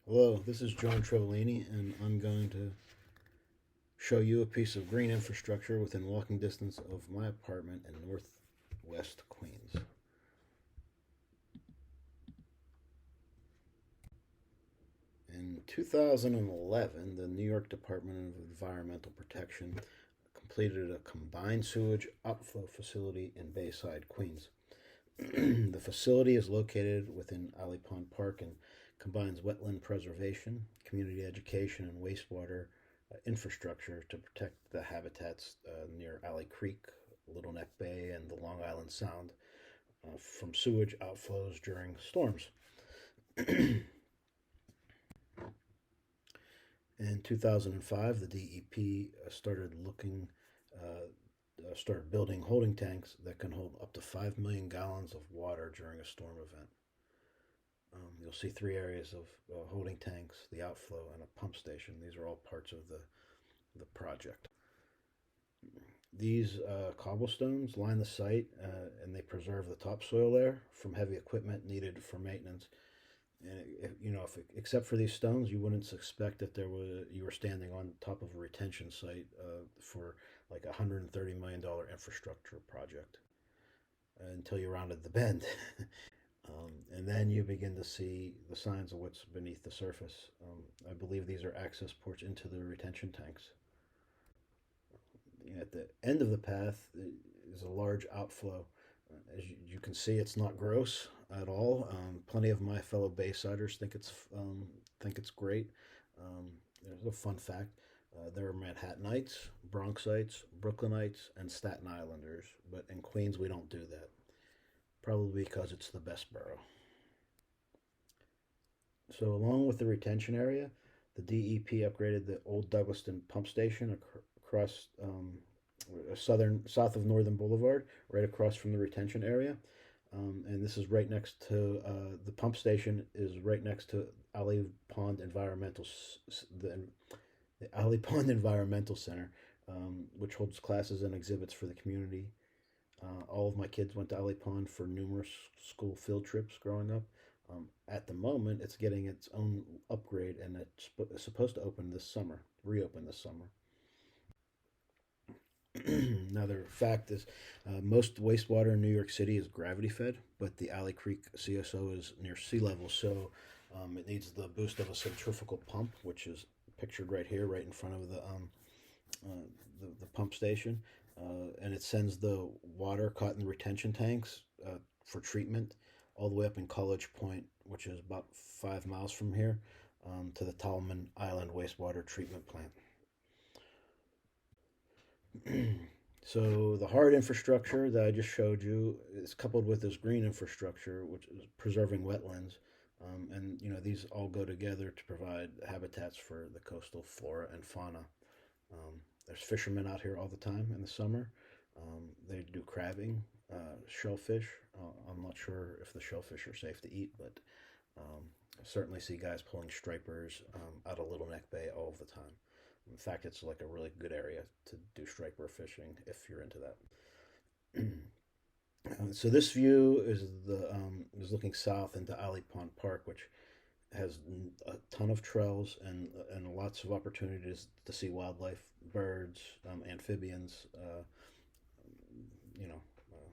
Hello, this is John Trevelini, and I'm going to show you a piece of green infrastructure within walking distance of my apartment in northwest Queens. In 2011, the New York Department of Environmental Protection completed a combined sewage outflow facility in Bayside, Queens. The facility is located within Alley Park and combines wetland preservation, community education, and wastewater infrastructure to protect the habitats near Alley Creek, Little Neck Bay, and the Long Island Sound from sewage outflows during storms. In 2005, the DEP started building holding tanks that can hold up to 5 million gallons of water during a storm event. You'll see three areas of holding tanks, the outflow, and a pump station. These are all parts of the project. These cobblestones line the site and they preserve the topsoil there from heavy equipment needed for maintenance. And except for these stones, you wouldn't suspect that you were standing on top of a retention site for like $130 million infrastructure project until you rounded the bend. And then you begin to see the signs of what's beneath the surface. I believe these are access ports into the retention tanks. At the end of the path is a large outflow. As you can see, it's not gross at all. Plenty of my fellow Baysiders think it's great. There's a fun fact: there are Manhattanites, Bronxites, Brooklynites, and Staten Islanders, but in Queens we don't do that. Probably because it's the best borough. So, along with the retention area, the DEP upgraded the old Douglaston pump station across south of Northern Boulevard, right across from the retention area. And this is right next to the pump station is right next to Alley Pond Environmental the Alley Pond Environmental Center, which holds classes and exhibits for the community. All of my kids went to Alley Pond for numerous school field trips growing up. At the moment, it's getting its own upgrade, and it's supposed to reopen this summer. Another fact is most wastewater in New York City is gravity fed, but the Alley Creek CSO is near sea level, so it needs the boost of a centrifugal pump, which is pictured right here, right in front of the pump station. And it sends the water caught in the retention tanks for treatment all the way up in College Point, which is about 5 miles from here, to the Tolman Island wastewater treatment plant. So the hard infrastructure that I just showed you is coupled with this green infrastructure, which is preserving wetlands. And these all go together to provide habitats for the coastal flora and fauna. There's fishermen out here all the time in the summer. They do crabbing, shellfish. I'm not sure if the shellfish are safe to eat, but I certainly see guys pulling stripers out of Little Neck Bay all the time. In fact, it's like a really good area to do striper fishing if you're into that. So this view is looking south into Alley Pond Park, which has a ton of trails and lots of opportunities to see wildlife, birds, amphibians,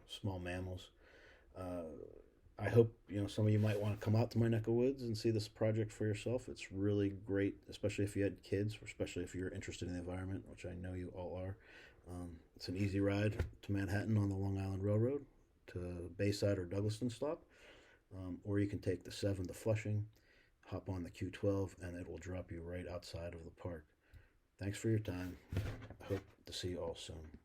small mammals. I hope some of you might want to come out to my neck of woods and see this project for yourself. It's really great, especially if you had kids, or especially if you're interested in the environment, which I know you all are. It's an easy ride to Manhattan on the Long Island Railroad to Bayside or Douglaston stop, or you can take the 7 to Flushing, hop on the Q12, and it will drop you right outside of the park. Thanks for your time. I hope to see you all soon.